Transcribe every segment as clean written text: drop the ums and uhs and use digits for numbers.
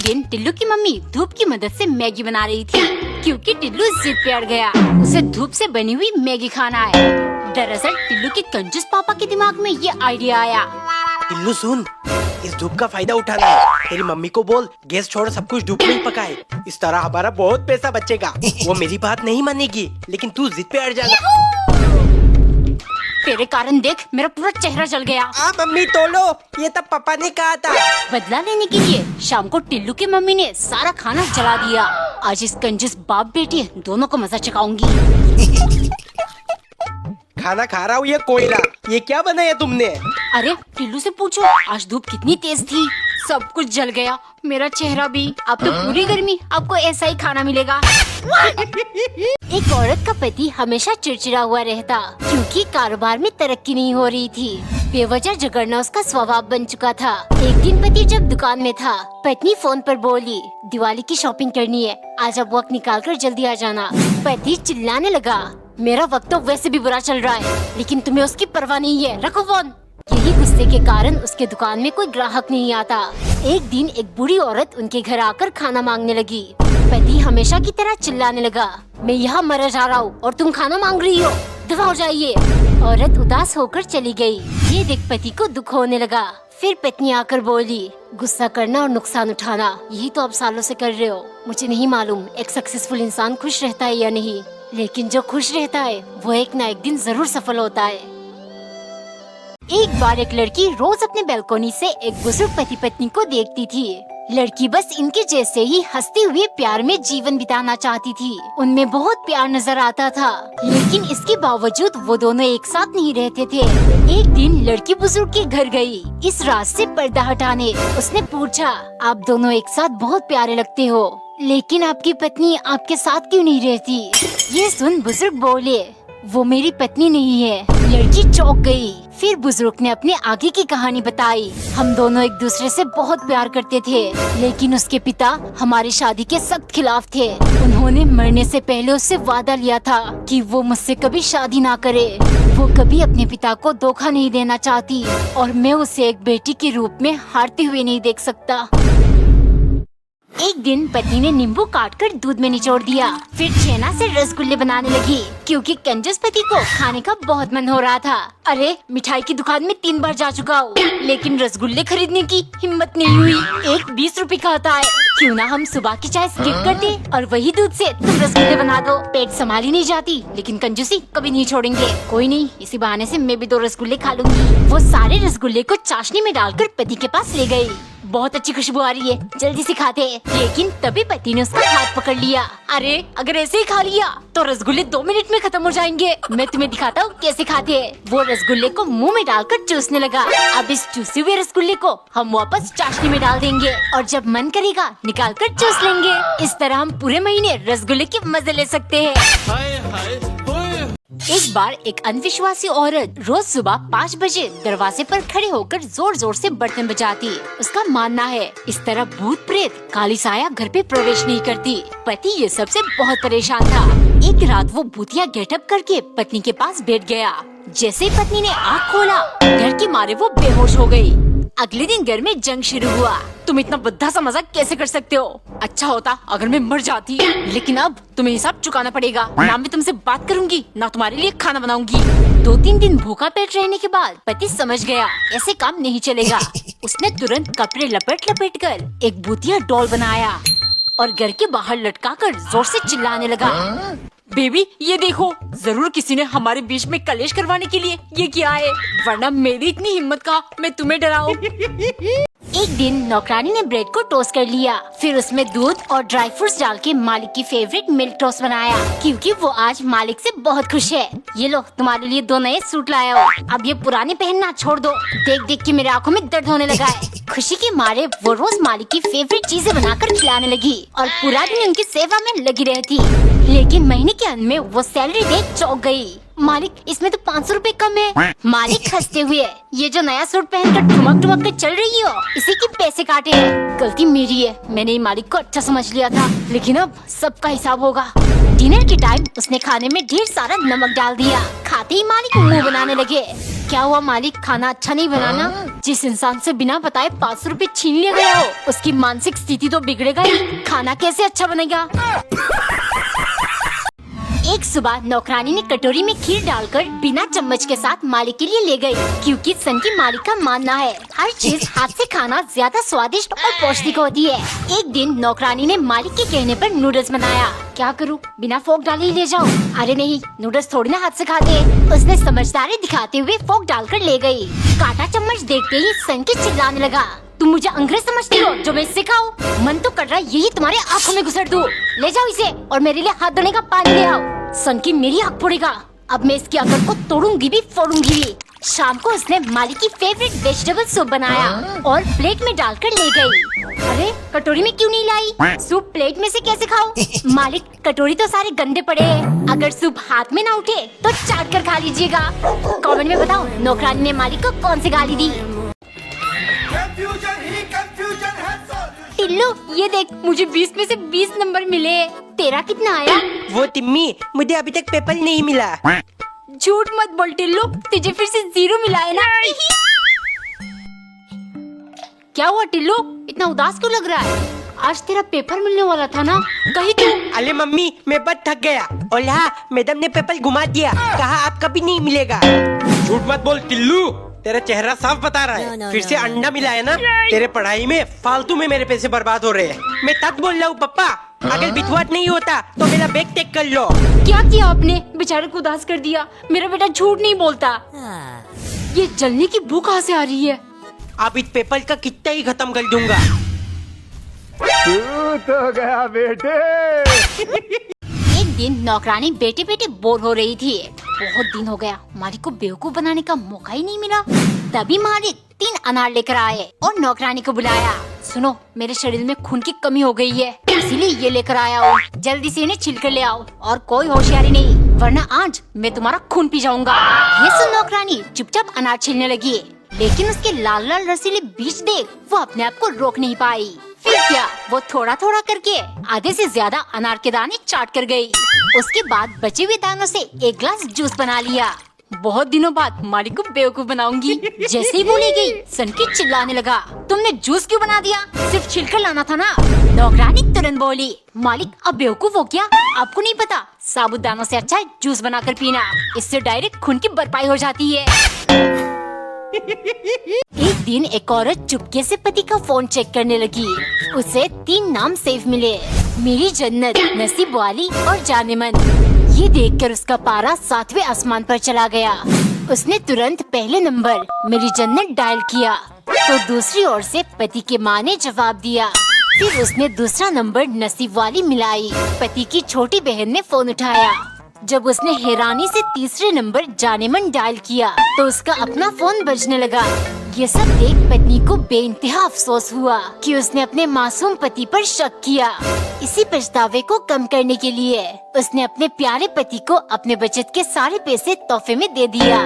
एक दिन टिल्लू की मम्मी धूप की मदद से मैगी बना रही थी, क्योंकि टिल्लू जिद पे अड़ गया। उसे धूप से बनी हुई मैगी खाना है। दरअसल टिल्लू के कंजूस पापा के दिमाग में ये आइडिया आया। टिल्लू सुन, इस धूप का फायदा उठाना है। तेरी मम्मी को बोल गैस छोड़ सब कुछ धूप में ही पकाए। इस तरह हमारा बहुत पैसा बचेगा। वो मेरी बात नहीं मानेगी, लेकिन तू जिद पे अड़ जाना। तेरे कारण देख मेरा पूरा चेहरा जल गया। मम्मी तोलो, ये तब पापा ने कहा था। बदला लेने के लिए शाम को टिल्लू की मम्मी ने सारा खाना जला दिया। आज इस कंजूस बाप बेटी दोनों को मजा चखाऊंगी। खाना खा रहा हूँ ये कोयला। ये क्या बनाया तुमने? अरे टिल्लू से पूछो आज धूप कितनी तेज थी। सब कुछ जल गया, मेरा चेहरा भी। अब तो पूरी गर्मी आपको ऐसा ही खाना मिलेगा। एक औरत का पति हमेशा चिड़चिड़ा हुआ रहता, क्योंकि कारोबार में तरक्की नहीं हो रही थी। बेवजह झगड़ना उसका स्वभाव बन चुका था। एक दिन पति जब दुकान में था, पत्नी फोन पर बोली, दिवाली की शॉपिंग करनी है, आज अब वक्त निकाल कर जल्दी आ जाना। पति चिल्लाने लगा, मेरा वक्त तो वैसे भी बुरा चल रहा है, लेकिन तुम्हें उसकी परवाह नहीं है, रखो फोन। यही गुस्से के कारण उसके दुकान में कोई ग्राहक नहीं आता। एक दिन एक बूढ़ी औरत उनके घर आकर खाना मांगने लगी। पति हमेशा की तरह चिल्लाने लगा, मैं यहाँ मर जा रहा हूँ और तुम खाना मांग रही हो, दफा हो जाइए। औरत उदास होकर चली गई। ये देख पति को दुख होने लगा। फिर पत्नी आकर बोली, गुस्सा करना और नुकसान उठाना यही तो आप सालों से कर रहे हो। मुझे नहीं मालूम एक सक्सेसफुल इंसान खुश रहता है या नहीं, लेकिन जो खुश रहता है वो एक न एक दिन जरूर सफल होता है। एक बार एक लड़की रोज अपने बालकनी से एक बुजुर्ग पति पत्नी को देखती थी। लड़की बस इनके जैसे ही हंसते हुए प्यार में जीवन बिताना चाहती थी। उनमें बहुत प्यार नजर आता था, लेकिन इसके बावजूद वो दोनों एक साथ नहीं रहते थे। एक दिन लड़की बुजुर्ग के घर गई इस रात से पर्दा हटाने। उसने पूछा, आप दोनों एक साथ बहुत प्यारे लगते हो, लेकिन आपकी पत्नी आपके साथ क्यों नहीं रहती? ये सुन बुजुर्ग बोले, वो मेरी पत्नी नहीं है। लड़की चौंक गई। फिर बुजुर्ग ने अपने आगे की कहानी बताई, हम दोनों एक दूसरे से बहुत प्यार करते थे, लेकिन उसके पिता हमारी शादी के सख्त खिलाफ थे। उन्होंने मरने से पहले उससे वादा लिया था कि वो मुझसे कभी शादी ना करे। वो कभी अपने पिता को धोखा नहीं देना चाहती, और मैं उसे एक बेटी के रूप में हारते हुए नहीं देख सकता। एक दिन पत्नी ने नींबू काटकर दूध में निचोड़ दिया। फिर छेना से रसगुल्ले बनाने लगी, क्योंकि कंजूस पति को खाने का बहुत मन हो रहा था। अरे मिठाई की दुकान में 3 बार जा चुका हूँ, लेकिन रसगुल्ले खरीदने की हिम्मत नहीं हुई। एक 20 रुपए का आता है, क्यों ना हम सुबह की चाय स्किप कर दे और वही दूध से तुम रसगुल्ले बना दो। पेट संभाली नहीं जाती, लेकिन कंजूसी कभी नहीं छोड़ेंगे। कोई नहीं, इसी बहाने से मैं भी 2 रसगुल्ले खा लूंगी। वो सारे रसगुल्ले को चाशनी में डालकर पति के पास ले गई। बहुत अच्छी खुशबू आ रही है, जल्दी से खाते हैं। लेकिन तभी पति ने उसका हाथ पकड़ लिया। अरे अगर ऐसे ही खा लिया तो रसगुल्ले 2 मिनट में खत्म हो जाएंगे। मैं तुम्हें दिखाता हूँ कैसे खाते हैं। वो रसगुल्ले को मुंह में डालकर चूसने लगा। अब इस चूसे हुए रसगुल्ले को हम वापस चाशनी में डाल देंगे, और जब मन करेगा निकाल कर चूस लेंगे। इस तरह हम पूरे महीने रसगुल्ले के मजे ले सकते हैं। हाय हाय एक बार एक अनविश्वासी औरत रोज सुबह 5 बजे दरवाजे पर खड़े होकर जोर जोर से बर्तन बजाती। उसका मानना है इस तरह भूत प्रेत काली साया घर पे प्रवेश नहीं करती। पति ये सबसे बहुत परेशान था। एक रात वो भूतिया गेटअप करके पत्नी के पास बैठ गया। जैसे ही पत्नी ने आँख खोला, डर के मारे वो बेहोश हो गयी। अगले दिन घर में जंग शुरू हुआ। तुम इतना बुद्धा सा मजाक कैसे कर सकते हो? अच्छा होता अगर मैं मर जाती, लेकिन अब तुम्हें हिसाब चुकाना पड़ेगा। ना मैं तुमसे बात करूंगी, ना तुम्हारे लिए खाना बनाऊंगी। 2-3 दिन भूखा पेट रहने के बाद पति समझ गया ऐसे काम नहीं चलेगा। उसने तुरंत कपड़े लपेट लपेट कर एक भूतिया डॉल बनाया और घर के बाहर लटका कर जोर से चिल्लाने लगा, बेबी ये देखो, जरूर किसी ने हमारे बीच में कलेश करवाने के लिए ये किया है, वरना मेरी इतनी हिम्मत कहाँ मैं तुम्हें डराऊं। एक दिन नौकरानी ने ब्रेड को टोस्ट कर लिया। फिर उसमें दूध और ड्राई फ्रूट्स डाल के मालिक की फेवरेट मिल्क टोस्ट बनाया, क्योंकि वो आज मालिक से बहुत खुश है। ये लो तुम्हारे लिए 2 नए सूट लाया हो, अब ये पुराने पहनना छोड़ दो। देख देख के मेरे आंखों में दर्द होने लगा है। खुशी के मारे वो रोज मालिक की फेवरेट चीजें बनाकर खिलाने लगी और पूरा दिन उनकी सेवा में लगी रहती। लेकिन महीने के अंत में वो सैलरी देख चौंक गई। मालिक इसमें तो 500 रुपए कम है। मालिक हंसते हुए, ये जो नया सूट पहनकर ठुमक ठुमक कर चल रही हो, इसी के पैसे काटे हैं। गलती मेरी है, मैंने मालिक को अच्छा समझ लिया था, लेकिन अब सबका हिसाब होगा। डिनर के टाइम उसने खाने में ढेर सारा नमक डाल दिया। खाते ही मालिक मुंह बनाने लगे। क्या हुआ मालिक, खाना अच्छा नहीं बनाना? जिस इंसान से बिना बताए 500 रुपए छीन लिया गया हो, उसकी मानसिक स्थिति तो बिगड़ेगा ही, खाना कैसे अच्छा बनेगा? एक सुबह नौकरानी ने कटोरी में खीर डालकर बिना चम्मच के साथ मालिक के लिए ले गई, क्योंकि सन की मालिक का मानना है हर चीज हाथ से खाना ज्यादा स्वादिष्ट और पौष्टिक होती है। एक दिन नौकरानी ने मालिक के कहने पर नूडल्स बनाया। क्या करूं, बिना फोक डाले ही ले जाओ? अरे नहीं, नूडल्स थोड़ी ना हाथ से खाते। उसने समझदारी दिखाते हुए फोक डालकर ले गई। काटा चम्मच देखते ही सन की चिल्लाने लगा, तुम मुझे अंग्रेज समझती हो जो मैं इससे खाऊं? मन तो कर रहा है यही तुम्हारे आंखों में घुसड़ दूं। ले जाओ इसे और मेरे लिए हाथ धोने का पानी ले आओ। सन की मेरी हक पड़ेगा, अब मैं इसकी अकल को तोड़ूंगी भी फोड़ूंगी भी। शाम को उसने मालिक की फेवरेट वेजिटेबल सूप बनाया और प्लेट में डालकर ले गई। अरे कटोरी में क्यों नहीं लाई? सूप प्लेट में से कैसे खाओ? मालिक, कटोरी तो सारे गंदे पड़े हैं, अगर सूप हाथ में ना उठे तो चाट कर खा लीजिएगा। कमेंट में बताओ नौकरानी ने मालिक को कौन सी गाली दी। टिल्लू, ये देख, मुझे 20 में से 20 नंबर मिले। तेरा कितना आया? वो तिम्मी, मुझे अभी तक पेपर ही नहीं मिला। झूठ मत बोल टिल्लू, तुझे फिर से 0 मिला है ना? क्या हुआ टिल्लू, इतना उदास क्यों लग रहा है? आज तेरा पेपर मिलने वाला था ना, कहीं तू? अरे मम्मी, मैं बहुत थक गया और यहाँ मैडम ने पेपर घुमा दिया, कहा आप कभी नहीं मिलेगा। झूठ मत बोल टिल्लू, तेरा चेहरा साफ बता रहा है। फिर से अंडा मिला है ना? तेरे पढ़ाई में फालतू में मेरे पैसे बर्बाद हो रहे हैं। मैं सच बोल रहा हूँ पप्पा, अगर बिथवाट नहीं होता तो मेरा बैग टेक कर लो। क्या किया आपने? बेचारे को उदास कर दिया। मेरा बेटा झूठ नहीं बोलता। ये जलने की भूख कहाँ से आ रही है? अब इस पेपर का कितना ही खत्म कर दूंगा। तू तो गया बेटे। एक दिन नौकरानी बेटे बेटे बोर हो रही थी। बहुत दिन हो गया मालिक को बेवकूफ बनाने का मौका ही नहीं मिला। तभी मालिक 3 अनार लेकर आए और नौकरानी को बुलाया। सुनो, मेरे शरीर में खून की कमी हो गई है, इसीलिए ये लेकर आया हूँ। जल्दी से इन्हें छील कर ले आओ और कोई होशियारी नहीं, वरना आज मैं तुम्हारा खून पी जाऊंगा। ये सुन नौकरानी चुपचाप अनार छीलने लगी, लेकिन उसके लाल लाल रसीले बीज देख वो अपने आप को रोक नहीं पाई। फिर क्या, वो थोड़ा थोड़ा करके आधे से ज्यादा अनार के दाने चाट कर गई। उसके बाद बचे हुए दानों से 1 ग्लास जूस बना लिया। बहुत दिनों बाद मालिक को बेवकूफ बनाऊंगी। जैसे ही बोली गई, सन की चिल्लाने लगा, तुमने जूस क्यों बना दिया? सिर्फ छिलकर लाना था ना। नौकरानी तुरंत बोली, मालिक अब बेवकूफ हो क्या? आपको नहीं पता, साबुत दानों से अच्छा है जूस बनाकर पीना, इससे डायरेक्ट खून की भरपाई हो जाती है। एक दिन एक औरत चुपके से पति का फोन चेक करने लगी। उसे 3 नाम सेव मिले, मेरी जन्नत, नसीब वाली और जानेमन। ये देखकर उसका पारा 7वें आसमान पर चला गया। उसने तुरंत पहले नंबर मेरी जन्नत डायल किया, तो दूसरी ओर से पति के माँ ने जवाब दिया। फिर उसने दूसरा नंबर नसीब वाली मिलाई। पति की छोटी बहन ने फोन उठाया। जब उसने हैरानी से तीसरे नंबर जानेमन डायल किया, तो उसका अपना फोन बजने लगा। ये सब देख पत्नी को बेइंतहा अफसोस हुआ कि उसने अपने मासूम पति पर शक किया। इसी पछतावे को कम करने के लिए उसने अपने प्यारे पति को अपने बचत के सारे पैसे तोहफे में दे दिया।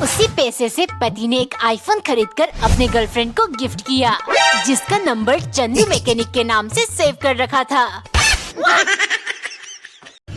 उसी पैसे से पति ने एक आईफोन खरीदकर अपने गर्लफ्रेंड को गिफ्ट किया, जिसका नंबर चंदू मैकेनिक के नाम से सेव कर रखा था।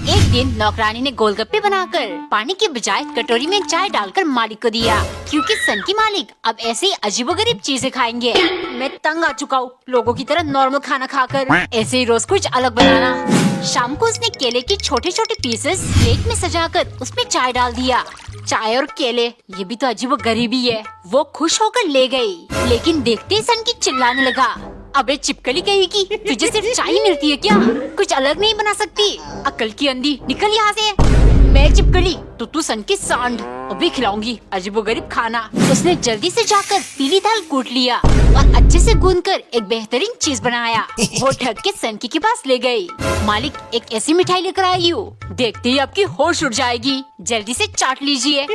एक दिन नौकरानी ने गोलगप्पे बनाकर पानी के बजाय कटोरी में चाय डालकर मालिक को दिया, क्योंकि सन की मालिक अब ऐसे ही अजीबोगरीब चीजें खाएंगे। मैं तंग आ चुका हूँ लोगों की तरह नॉर्मल खाना खाकर, ऐसे ही रोज कुछ अलग बनाना। शाम को उसने केले के छोटे छोटे पीसेस प्लेट में सजाकर उसमें चाय डाल दिया। चाय और केले, ये भी तो अजीबोगरीबी है। वो खुश होकर ले गई, लेकिन देखते ही सन की चिल्लाने लगा, अबे चिपकली कहेगी, तुझे सिर्फ चाय मिलती है क्या? कुछ अलग नहीं बना सकती? अकल की अंधी, निकल यहाँ से। मैं चिपकली तो तू सन की सांड, अभी खिलाऊंगी अजीबोगरीब खाना। उसने जल्दी से जाकर पीली दाल कूट लिया और अच्छे से गूंदकर एक बेहतरीन चीज बनाया। वो ठग के सनकी के पास ले गई। मालिक, एक ऐसी मिठाई लेकर आई हूँ, देखते ही आपकी होश उड़ जाएगी, जल्दी से चाट लीजिए।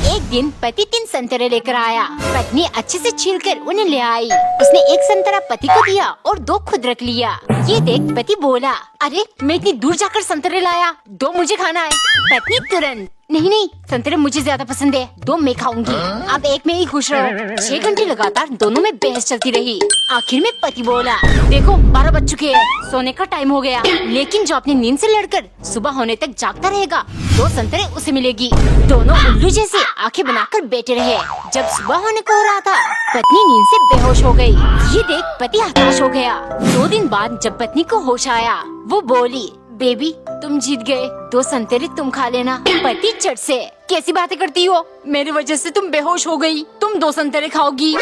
एक दिन पति 3 संतरे लेकर आया। पत्नी अच्छे से छीलकर उन्हें ले आई। उसने 1 संतरा पति को दिया और 2 खुद रख लिया। ये देख पति बोला, अरे मैं इतनी दूर जाकर संतरे लाया, 2 मुझे खाना है। पत्नी तुरंत नहीं नहीं, संतरे मुझे ज्यादा पसंद है, 2 मैं खाऊंगी। अब एक में ही खुश रहो। 6 घंटे लगातार दोनों में बहस चलती रही। आखिर में पति बोला, देखो 12 बज चुके हैं, सोने का टाइम हो गया। लेकिन जो अपनी नींद से लड़कर सुबह होने तक जागता रहेगा 2 संतरे उसे मिलेगी। दोनों उल्लू जैसे आंखें बनाकर बैठे रहे। जब सुबह होने को हो रहा था, पत्नी नींद से बेहोश हो गई। ये देख पति हताश हो गया। 2 दिन बाद जब पत्नी को होश आया, वो बोली, बेबी तुम जीत गए, 2 संतरे तुम खा लेना। पति चट से, कैसी बातें करती हो, मेरी वजह से तुम बेहोश हो गई, तुम 2 संतरे खाओगी।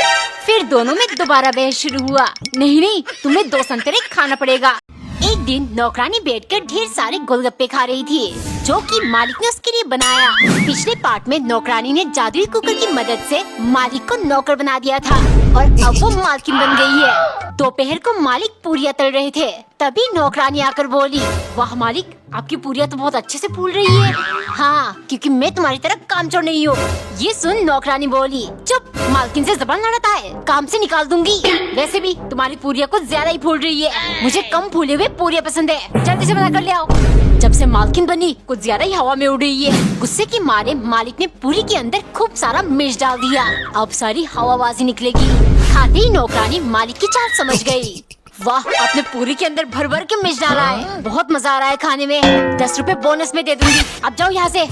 फिर दोनों में दोबारा बहस शुरू हुआ। नहीं नहीं, तुम्हें 2 संतरे खाना पड़ेगा। एक दिन नौकरानी बैठकर ढेर सारे गोलगप्पे खा रही थी, जो कि मालिक ने उसके लिए बनाया। पिछले पार्ट में नौकरानी ने जादुई कुकर की मदद से मालिक को नौकर बना दिया था और अब वो मालकिन बन गई है। दोपहर को मालिक पूरियां तल रहे थे, तभी नौकरानी आकर बोली, वाह मालिक, आपकी पूरियां तो बहुत अच्छे से फूल रही है। हाँ, क्योंकि मैं तुम्हारी तरह कामचोर नहीं हूँ। ये सुन नौकरानी बोली, चुप, मालकिन से जबान लड़ाता है, काम से निकाल दूंगी। वैसे भी तुम्हारी पूरियां कुछ ज्यादा ही फूल रही है, मुझे कम फूले हुए पूरियां पसंद है, जल्दी से बना कर ले आओ। जब से मालकिन बनी कुछ ज्यादा ही हवा में उड़ रही है। गुस्से के मारे मालिक ने पूरी के अंदर खूब सारा मिर्च डाल दिया। अब सारी हवाबाजी निकलेगी। खाते ही नौकरानी मालिक की चाल समझ गई। वाह, आपने पूरी के अंदर भर भर के मिर्च डाला है, बहुत मजा आ रहा है खाने में, 10 रुपए बोनस में दे दूंगी, अब जाओ यहाँ से।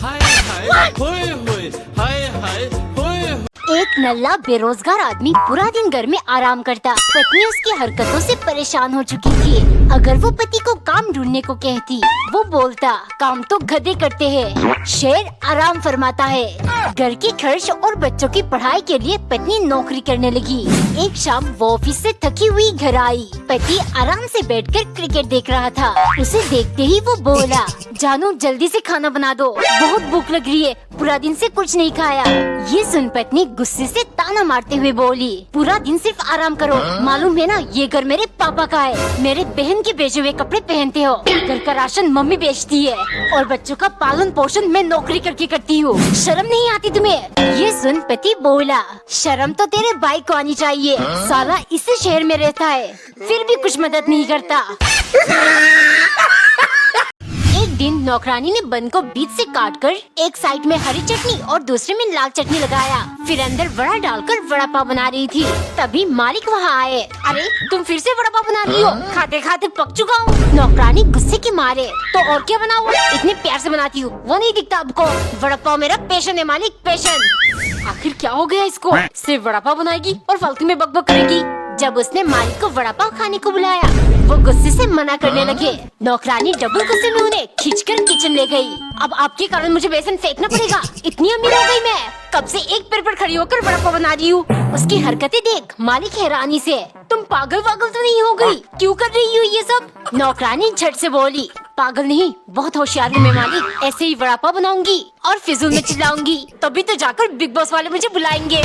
एक नल्ला बेरोजगार आदमी पूरा दिन घर में आराम करता। पत्नी उसकी हरकतों से परेशान हो चुकी थी। अगर वो पति को काम ढूंढने को कहती, वो बोलता, काम तो गधे करते हैं, शेर आराम फरमाता है। घर के खर्च और बच्चों की पढ़ाई के लिए पत्नी नौकरी करने लगी। एक शाम वो ऑफिस से थकी हुई घर आई। पति आराम से बैठकर क्रिकेट देख रहा था। उसे देखते ही वो बोला, जानू जल्दी से खाना बना दो, बहुत भूख लग रही है, पूरा दिन से कुछ नहीं खाया। ये सुन पत्नी गुस्से से ताना मारते हुए बोली, पूरा दिन सिर्फ आराम करो, मालूम है ना ये घर मेरे पापा का है, मेरे बहन के बेचे हुए कपड़े पहनते हो, घर का राशन मम्मी बेचती है और बच्चों का पालन पोषण मैं नौकरी करके करती हूँ, शर्म नहीं आती तुम्हें? ये सुन पति बोला, शर्म तो तेरे भाई को आनी चाहिए, साला इसी शहर में रहता है, फिर भी कुछ मदद नहीं करता। एक दिन नौकरानी ने बन को बीच से काटकर एक साइड में हरी चटनी और दूसरे में लाल चटनी लगाया, फिर अंदर वड़ा डालकर वड़ा पाव बना रही थी। तभी मालिक वहाँ आए। अरे तुम फिर से वड़ा पाव बना रही हो, खाते खाते पक चुका हूँ। नौकरानी गुस्से के मारे, तो और क्या बनाऊँ, इतने प्यार से बनाती हूँ, वो नहीं दिखता आपको? वड़ा पाव मेरा पैशन है मालिक, पैशन। आखिर क्या हो गया इसको, सिर्फ वड़ा पाव बनाएगी और फालतू में बकबक करेगी। जब उसने मालिक को वड़ा पाव खाने को बुलाया, वो गुस्से से मना करने लगे। नौकरानी डबल गुस्से में उन्हें खींचकर किचन ले गई। अब आपके कारण मुझे बेसन फेंकना पड़ेगा, इतनी अमीर हो गई मैं, कब से एक पैर पर खड़ी होकर वड़ा पाव बना रही हूँ। उसकी हरकतें देख मालिक हैरानी से, तुम पागल वागल तो नहीं हो गई, क्यों कर रही हो ये सब? नौकरानी झट से बोली, पागल नहीं, बहुत होशियार हूँ मैं मालिक, ऐसे ही वड़ा पाव बनाऊंगी और फिजूल में चिल्लाऊंगी, तभी तो जाकर बिग बॉस वाले मुझे बुलाएंगे।